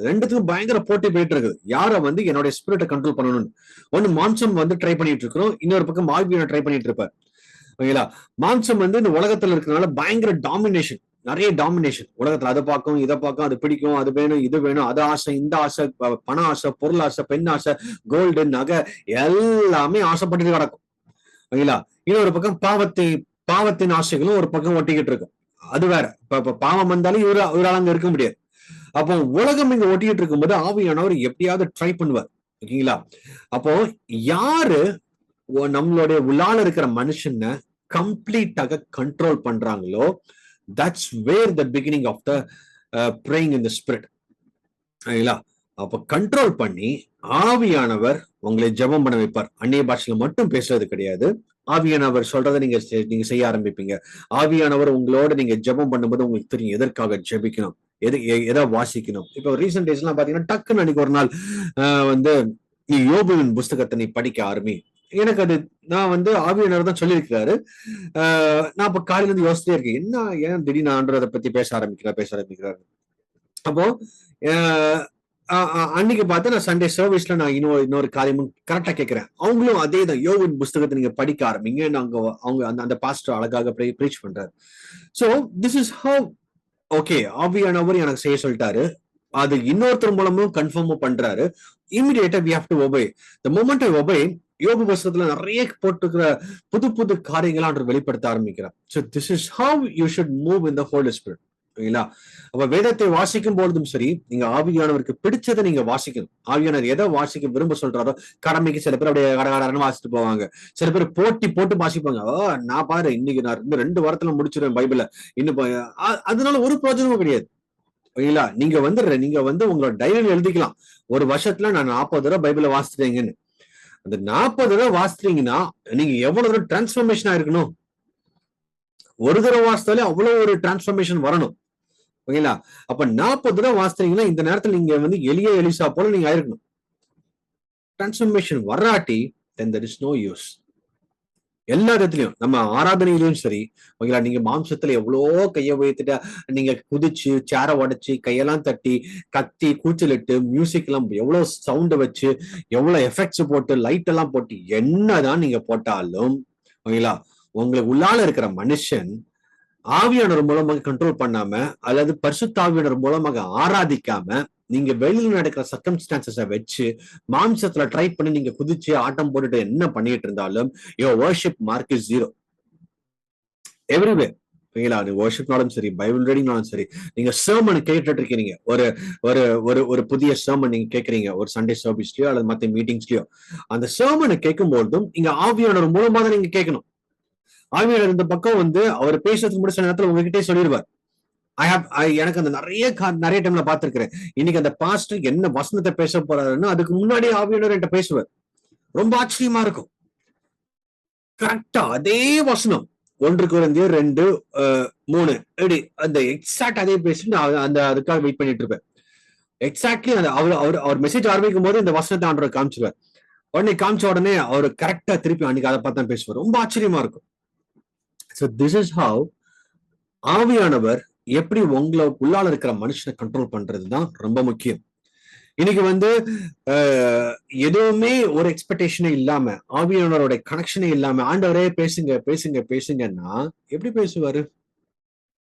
ரெண்டுத்துக்கும் பயங்கர போட்டி போயிட்டு இருக்குது. யார வந்து என்னோட ஸ்பிரிட்டை கண்ட்ரோல் பண்ணணும்னு. ஒண்ணு மாம்சம் வந்து ட்ரை பண்ணிட்டு இருக்கிறோம், இன்னொரு பக்கம் ஆவியான ட்ரை பண்ணிட்டு இருப்பார். ஓகேங்களா? மாம்சம் வந்து இந்த உலகத்துல இருக்கிறதுனால பயங்கர டாமினேஷன், நிறைய டாமினேஷன் உலகத்துல. அதை பார்க்கும், இதை பார்க்கும், அது பிடிக்கும், அது வேணும், இது வேணும், அது ஆசை, இந்த ஆசை, பண ஆசை, பொருள் ஆசை, பெண் ஆசை, கோல்டு, நகை, எல்லாமே ஆசைப்பட்டு கிடக்கும். ஓகேங்களா? இன்னொரு பக்கம் பாவத்தின் ஆசைகளும் ஒரு பக்கம் ஒட்டிக்கிட்டு இருக்கும். அது வேற. இப்ப பாவம் வந்தாலும் இவரால் அங்க இருக்க முடியாது. அப்போ உலகம் இங்க ஒட்டிட்டு இருக்கும்போது ஆவியானவர் எப்படியாவது ட்ரை பண்ணுவார். ஓகேங்களா? அப்போ யாரு நம்மளுடைய உள்ளால இருக்கிற மனுஷனை கம்ப்ளீட்டாக கண்ட்ரோல் பண்றாங்களோ, that's where the beginning of the praying in the spirit. ஓகேங்களா? அப்ப கண்ட்ரோல் பண்ணி ஆவியானவர் உங்களை ஜெபம் பண்ண வைப்பார். அந்நிய பாஷையில மட்டும் பேசுறது கிடையாது. ஆவியானவர் சொல்றதை நீங்க செய்ய ஆரம்பிப்பீங்க. ஆவியானவர் உங்களோட நீங்க ஜெபம் பண்ணும்போது உங்களுக்கு தெரியும் எதற்காக ஜெபிக்கணும், எதை வாசிக்கணும். இப்போ ரீசெண்ட் டேஸ் எல்லாம் பாத்தீங்கன்னா டக்குன்னு அன்னைக்கு ஒரு நாள் வந்து நீ யோபுவின் புஸ்தகத்தை நீ படிக்க ஆரம்பி. எனக்கு அது நான் வந்து ஆவியானவர் தான் சொல்லியிருக்கிறாரு. நான் இப்ப காலையில இருந்து யோசிச்சிட்டே இருக்கேன், என்ன ஏன் திடீர்னு ஆண்டவரை பத்தி பேச ஆரம்பிக்கிறாரு. அப்போ அன்னைக்கு பார்த்து நான் சண்டே சர்வீஸ்ல நான் இன்னொரு காரியமும் கரெக்டா கேட்கிறேன். அவங்களும் அதே தான், யோவின் புஸ்தகத்தை நீங்க படிக்க ஆரம்பிங்க, அவங்க அந்த பாஸ்டர் அழகாக ப்ரீச் பண்றாரு. So this is how okay, ஆவியானவர் எனக்கு செய்ய சொல்லிட்டாரு, அது இன்னொருத்தர் மூலமும் கன்ஃபார்மும் பண்றாரு. இமிடியேட்டா we have to obey. The moment I obey, யோபு புஸ்தகத்துல நிறைய போட்டுக்கிற புது காரியங்களை வெளிப்படுத்த ஆரம்பிக்கிறார். So this is how you should move in the Holy Spirit. ஓகேங்களா? அப்ப வேதத்தை வாசிக்கும் பொழுதும் சரி, நீங்க ஆவியானவருக்கு பிடிச்சதை நீங்க வாசிக்கணும். ஆவியானவர் எதை வாசிக்க விரும்ப சொல்றாரோ, கடமைக்கு சில பேர் அப்படியே கடகடன்னு வாசிட்டு போவாங்க. சில பேர் போட்டு வாசிப்பாங்க. நான் பாரு இன்னைக்கு நான் 2 வாரத்துல முடிச்சிருவேன் பைபிள, இன்னும் அதனால ஒரு பிரயோஜனமும் கிடையாது. ஓகேங்களா? நீங்க வந்து உங்களோட டைரியில எழுதிக்கலாம், ஒரு வருஷத்துல நான் 40 தடவை பைபிளை வாசிச்சிட்டேங்கன்னு. அந்த 40 தடவை வாசிட்டீங்கன்னா நீங்க எவ்வளவு தடவை டிரான்ஸ்பர்மேஷன் ஆயிருக்கணும். ஒரு தடவை வாசித்தாலே அவ்வளவு ஒரு டிரான்ஸ்பர்மேஷன் வரணும். ஓகேங்களா? அப்ப 40 தடவை வாசித்தீங்கன்னா இந்த நேரத்துல நீங்க வந்து எலிசா போல நீங்க ஆயிருக்கணும். டிரான்ஸ்பர்மேஷன் வராட்டி then there is no use. எல்லா இடத்துலயும், நம்ம ஆராதனையிலும் சரி, ஓகேங்களா, நீங்க மாம்சத்துல எவ்வளோ கையை வைத்துட்டு நீங்க குதிச்சு, சேர உடைச்சு, கையெல்லாம் தட்டி, கத்தி, கூச்சலிட்டு, மியூசிக் எல்லாம் எவ்வளவு சவுண்ட் வச்சு, எவ்வளவு எஃபெக்ட்ஸ் போட்டு, லைட் எல்லாம் போட்டு என்னதான் நீங்க போட்டாலும், ஓகேங்களா, உங்களுக்கு உள்ளால இருக்கிற மனுஷன் ஆவியானவர் மூலமாக கண்ட்ரோல் பண்ணாம அல்லது பரிசுத்த ஆவியானவர் மூலமாக ஆராதிக்காம நீங்க வெளியில நடக்கிற சர்க்கம்ஸ்டான்சஸ வச்சு மாம்சத்துல ட்ரை பண்ணி நீங்க குதிச்சு ஆட்டம் போட்டுட்டு என்ன பண்ணிட்டு இருந்தாலும் your worship mark is 0 every way. ஓகேங்களா? அது வர்ஷிப்னாலும் சரி, பைபிள் ரீடிங்னாலும் சரி, நீங்க சர்மன் கேட்டுட்டு இருக்கீங்க, ஒரு ஒரு ஒரு ஒரு புதிய சர்மன் நீங்க கேட்கறீங்க, ஒரு சண்டே சர்வீஸ்லயோ அல்லது மற்ற மீட்டிங்ஸ்லயோ, அந்த சர்மனை கேட்கும் பொழுதும் இங்க ஆவியானவர் மூலமா தான் நீங்க கேட்கணும். ஆவியானவர் இந்த பக்கம் வந்து அவர் பேசுறதுக்கு முடிச்ச நேரத்துல உங்ககிட்டே சொல்லிடுவார். எனக்கு அந்த நிறைய டைம்ல பாத்துருக்கிறேன். இன்னைக்கு அந்த பாஸ்டர் என்ன வசனத்தை பேச போறாருன்னு அதுக்கு முன்னாடி ஆவியானவர் என்கிட்ட பேசுவார். ரொம்ப ஆச்சரியமா இருக்கும். கரெக்டா அதே வசனம் 1 கொரிந்தியர் 2:3 எப்படி அந்த எக்ஸாக்ட் அதே பேசிட்டு அந்த அதுக்காக வெயிட் பண்ணிட்டு இருப்பேன். எக்ஸாக்ட்லி அந்த அவர் மெசேஜ் ஆரம்பிக்கும் போது இந்த வசனத்தை ஆண்டவர் காமிச்சிருவார். உடனே காமிச்ச உடனே அவர் கரெக்டா திருப்பி அன்னைக்கு அதை பார்த்து பேசுவார். ரொம்ப ஆச்சரியமா இருக்கும். So this is how ஆவியானவர் எப்படி உங்களை உள்ளால இருக்கிற மனுஷனை கண்ட்ரோல் பண்றதுதான் ரொம்ப முக்கியம். இன்னைக்கு வந்து எதுவுமே ஒரு எக்ஸ்பெக்டேஷனே இல்லாம, ஆவியானவரோட கனெக்ஷனே இல்லாம, ஆண்டவரே பேசுங்க பேசுங்க பேசுங்கன்னா எப்படி பேசுவாரு?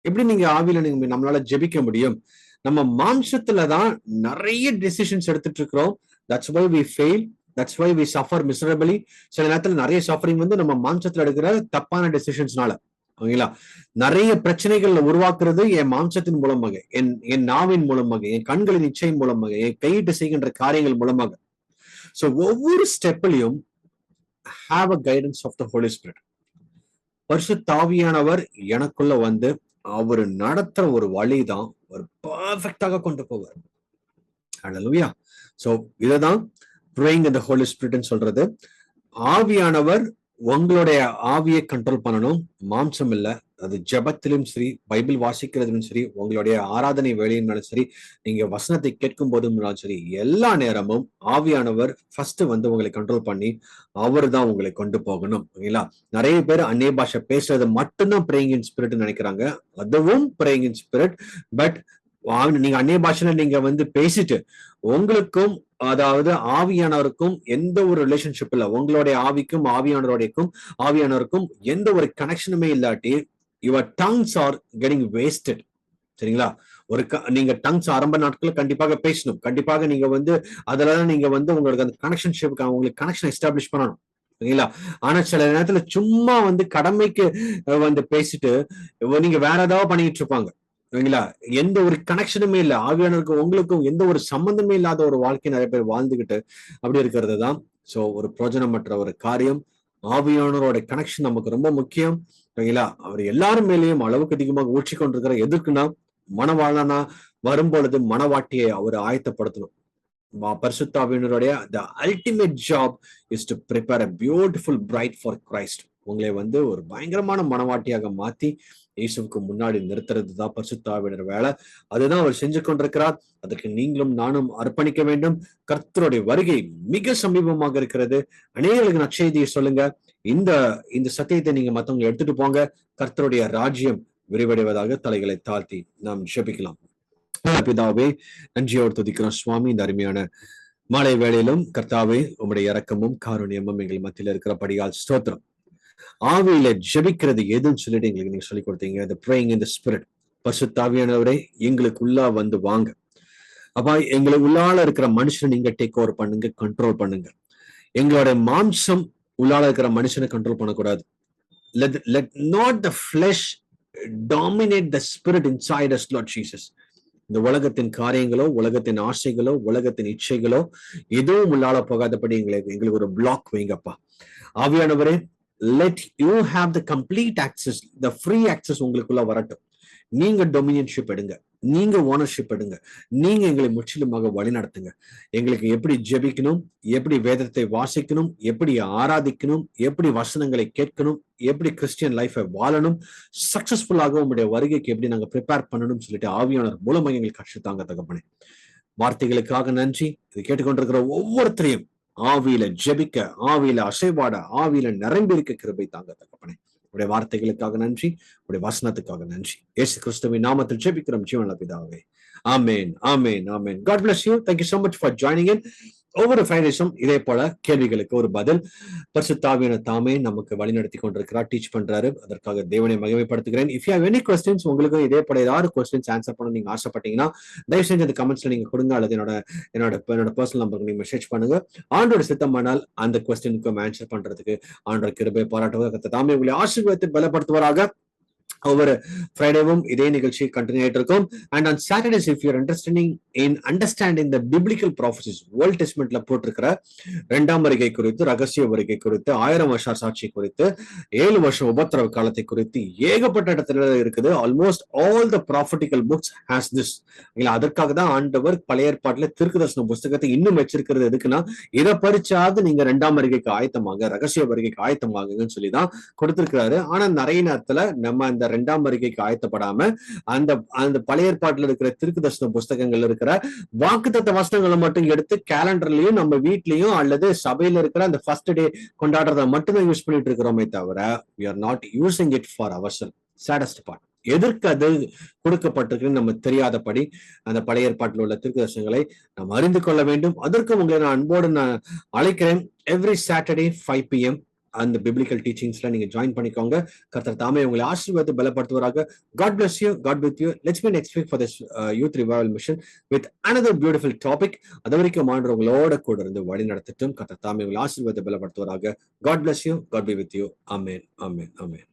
எப்படி நீங்க ஆவியில நீங்க நம்மளால ஜெபிக்க முடியும்? நம்ம மாம்சத்துலதான் நிறைய டெசிஷன்ஸ் எடுத்துட்டு இருக்கிறோம். That's why we fail. That's why we suffer miserably. சில நேரத்துல நிறைய சஃபரிங் வந்து நம்ம மாம்சத்துல எடுக்கிற தப்பான டெசிஷன்ஸ்னால. ஓகேங்களா? நிறைய பிரச்சனைகள் உருவாக்குறது என் மாம்சத்தின் மூலமாக, என் நாவின் மூலமாக, என் கண்களின் இச்சையின் மூலமாக, என் கையிட்டு செய்கின்ற காரியங்கள் மூலமாக. சோ ஒவ்வொரு ஸ்டெப்லயும் have a guidance of the Holi Spirit. பரிசுத்தாவியானவர் எனக்குள்ள வந்து அவர் நடத்துற ஒரு வழிதான் ஒரு பர்ஃபெக்டாக கொண்டு போவார். ஹல்லேலூயா. சோ இததான் praying in the Holy Spirit சொல்றது. ஆவியானவர் உங்களுடைய ஆவியை கண்ட்ரோல் பண்ணணும், மாம்சம் இல்ல. அது ஜெபத்திலும் சரி, பைபிள் வாசிக்கிறதுலும் சரி, உங்களுடைய ஆராதனை வேலையினாலும் சரி, நீங்க வசனத்தை கேட்கும் போதும் சரி, எல்லா நேரமும் ஆவியானவர் ஃபர்ஸ்ட் வந்து உங்களை கண்ட்ரோல் பண்ணி அவர் தான் உங்களை கொண்டு போகணும். ஓகேங்களா? நிறைய பேர் அந்நிய பாஷை பேசுறது மட்டும்தான் பிரேயிங் இன் ஸ்பிரிட் நினைக்கிறாங்க. அதுவும் பிரேயிங் இன் ஸ்பிரிட். பட் நீங்க அந்நிய பாஷையில நீங்க வந்து பேசிட்டு உங்களுக்கும் அதாவது ஆவியானவருக்கும் எந்த ஒரு ரிலேஷன்ஷிப் இல்ல, உங்களுடைய ஆவிக்கும் ஆவியானவருக்கும் எந்த ஒரு கனெக்ஷனுமே இல்லாட்டி your tongues are getting wasted. சரிங்களா? நீங்க டங்ஸ் ஆரம்ப நாட்கள்ல கண்டிப்பாக பேசணும். கண்டிப்பாக நீங்க வந்து அதுலதான் நீங்க வந்து உங்களுக்கு அந்த கனெக்ஷன்ஷிப் உங்களுக்கு கனெக்ஷன் எஸ்டாப்ளிஷ் பண்ணணும். சரிங்களா? ஆனா சில நேரத்துல சும்மா வந்து கடமைக்கு வந்து பேசிட்டு நீங்க வேற ஏதாவது பண்ணிட்டு இருப்பாங்க. சரிங்களா? எந்த ஒரு கனெக்ஷனுமே இல்ல, ஆவியானவருக்கும் உங்களுக்கும் எந்த ஒரு சம்பந்தமே இல்லாத ஒரு வாழ்க்கை நிறைய பேர் வாழ்ந்துகிட்டு அப்படி இருக்கிறது தான். சோ ஒரு பிரயோஜனமற்ற ஒரு காரியம். ஆவியானவரோட கனெக்ஷன் நமக்கு ரொம்ப முக்கியம். சரிங்களா? அவர் எல்லாரும் மேலேயும் அளவுக்கு அதிகமாக ஊற்றி கொண்டிருக்கிற எதுக்குன்னா மணவாளனா வரும்பொழுது மணவாட்டியை அவர் ஆயத்தப்படுத்தணும். பரிசுத்தாவியனருடைய the ultimate job is to prepare a beautiful bride for Christ. உங்களை வந்து ஒரு பயங்கரமான மனவாட்டியாக மாத்தி இயேசுவுக்கு முன்னாடி நிறுத்துறது தான் பரிசுத்தாவியனர் வேலை. அதுதான் அவர் செஞ்சு கொண்டிருக்கிறார். அதற்கு நீங்களும் நானும் அர்ப்பணிக்க வேண்டும். கர்த்தருடைய வருகை மிக சமீபமாக இருக்கிறது. அநேகர்களுக்கு நற்செய்தியை சொல்லுங்க. இந்த சத்தியத்தை நீங்க மத்தவங்க எடுத்துட்டு போங்க. கர்த்தருடைய ராஜ்யம் விரிவடைவதாக தலைகளை தாழ்த்தி நாம் ஜெபிக்கலாம். பிதாவே, நன்றியோடு துதிக்கிறோம் சுவாமி. இந்த அருமையான மாலை வேளையிலும் கர்த்தாவே உம்முடைய இரக்கமும் காருண்யமும் எங்கள் மத்தியில இருக்கிறபடியால் ஸ்தோத்திரம். ஆவியில ஜெபிக்கிறது எதுன்னு சொல்லிட்டு எங்களுக்கு நீங்க சொல்லிக் கொடுத்தீங்க. the praying in the spirit. பரிசுத்தாவியானவரே எங்களுக்கு உள்ளா வந்து வாங்க. அப்பா, எங்களுக்கு உள்ளால இருக்கிற மனுஷனை நீங்க டேக் ஓவர் பண்ணுங்க, கண்ட்ரோல் பண்ணுங்க. எங்களோட மாம்சம் உள்ளால இருக்கிற மனுஷனை கண்ட்ரோல் பண்ணக்கூடாது. let not the flesh dominate the spirit inside us, Lord Jesus. இந்த உலகத்தின் காரியங்களோ, உலகத்தின் ஆசைகளோ, உலகத்தின் இச்சைகளோ எதுவும் உள்ளால போகாதபடி எங்களுக்கு ஒரு பிளாக் வைங்கப்பா. ஆவியானவரே, let you have the complete access, the free access உங்களுக்குள்ள வரட்டும். நீங்க டொமினியன்ஷிப் எடுங்க, நீங்க ஓனர்ஷிப் எடுங்க, நீங்க எங்களை முற்றிலுமாக வழி நடத்துங்க. எங்களுக்கு எப்படி ஜெபிக்கணும், எப்படி வேதத்தை வாசிக்கணும், எப்படி ஆராதிக்கணும், எப்படி வசனங்களை கேட்கணும், எப்படி கிறிஸ்டியன் லைஃபை வாழணும், சக்சஸ்ஃபுல்லாக உங்களுடைய வருகைக்கு எப்படி நாங்க ப்ரிப்பேர் பண்ணணும் சொல்லிட்டு ஆவியானவர் மூலமாக எங்களுக்கு கற்றுத்தாங்க தகப்பனே. வார்த்தைகளுக்காக நன்றி. இது கேட்டுக்கொண்டிருக்கிற ஒவ்வொருத்தரையும் ஆவியில ஜெபிக்க, ஆவியில அசைவாட, ஆவியில நிரம்பி இருக்க கிருபை தாங்க தகப்பனே. உடைய வார்த்தைகளுக்காக நன்றி, உடைய வசனத்துக்காக நன்றி. இயேசு கிறிஸ்துவின் நாமத்தில் ஜெபிக்கிறோம் ஜீவனுள்ள பிதாவே. ஆமென், amen, amen. God bless you. Thank you so much for joining in. ஒவ்வொரு ஃப்ரைடேஸும் இதே போல கேள்விகளுக்கு ஒரு பதில் பரிசுத்தாவியான தாமே நமக்கு வழிநடத்தி கொண்டிருக்கிறார், டீச் பண்றாரு. அதற்காக தேவனை மகிமைப்படுத்துகிறேன். If you have any questions, உங்களுக்கு இதே போல ஏதாவது கொஸ்டின்ஸ் ஆன்சர் பண்ண நீங்க ஆசைப்பட்டீங்கன்னா தயவு செஞ்சு அந்த கமெண்ட்ஸ்ல நீங்க கொடுங்க, அல்லது என்னோட பர்சனல் நம்பருக்கு நீங்க மெசேஜ் பண்ணுங்க. ஆண்டோட சித்தமானால் அந்த கொஸ்டினுக்கு ஆன்சர் பண்றதுக்கு ஆண்டோட கிருபை பாராட்டுவதாக தாமே உங்களை ஆசீர்வாதத்தை பலப்படுத்துவாராக. ஒவ்வொரு ஃப்ரைடேவும் இதே நிகழ்ச்சி கண்டினியூ ஆயிட்டு இருக்கும். And on Saturdays if your understanding the biblical prophecies, old டெஸ்ட்மெண்ட்ல போட்டிருக்கிற 2ஆம் வருகை குறித்து, ரகசிய வருகை குறித்து, 1000 வருஷ சாட்சி குறித்து, 7 வருஷம் உபத்திரவ காலத்தை குறித்து ஏகப்பட்ட இடத்துல இருக்குது. Almost all the prophetical books has this. அதற்காக தான் ஆண்டவர் பழைய ஏற்பாட்டுல தீர்க்கதரிசன புஸ்தகத்தை இன்னும் வச்சிருக்கிறது. எதுக்குன்னா இதை பறிச்சாவது நீங்க 2ஆம் வருகைக்கு ஆயத்தமாக, ரகசிய வருகைக்கு ஆயத்தமாகுங்கன்னு சொல்லிதான் கொடுத்திருக்கிறாரு. ஆனா நிறைய நேரத்துல நம்ம அந்த 2ஆம் வருகைக்கு ஆயத்தப்படாம அந்த பழைய ஏற்பாட்டுல இருக்கிற தீர்க்கதரிசன புஸ்தகங்கள் இருக்கிற வாக்குத்தத்த வசனங்களை மட்டும் எடுத்து கேலண்டர்லயும் நம்ம வீட்லயும் அல்லது சபையில இருக்கிற அந்த ஃபர்ஸ்ட் டே கொண்டாடுறத மட்டும்தான் யூஸ் பண்ணிட்டு இருக்கிறோமே தவிர we are not using it for ourselves. saddest part. எதற்கு அது கொடுக்கப்பட்டிருக்குன்னு நம்ம தெரியாதபடி அந்த பழைய ஏற்பாட்டில் உள்ள தீர்க்கதரிசனங்களை நாம் அறிந்து கொள்ள வேண்டும். அதற்கு உங்களை நான் அன்போடு நான் அழைக்கிறேன். எவ்ரி சாட்டர்டே 5 PM அந்த பிப்ளிக்கல் டீச்சிங்ஸ்ல நீங்க ஜாயின் பண்ணிக்கோங்க. கர்த்தர் தாமே உங்களை ஆசீர்வாதத்தை பலப்படுத்துவாராக. God bless you. God with you. Let's meet next week for this youth revival mission with another beautiful topic. அது வரைக்கும் ஆண்டவர் உங்களோட கூட இருந்து வழி நடத்தட்டும். கர்த்தர் தாமே உங்களை ஆசீர்வாதத்தை பலப்படுத்துவாராக. God bless you. God be with you. Amen, amen, amen.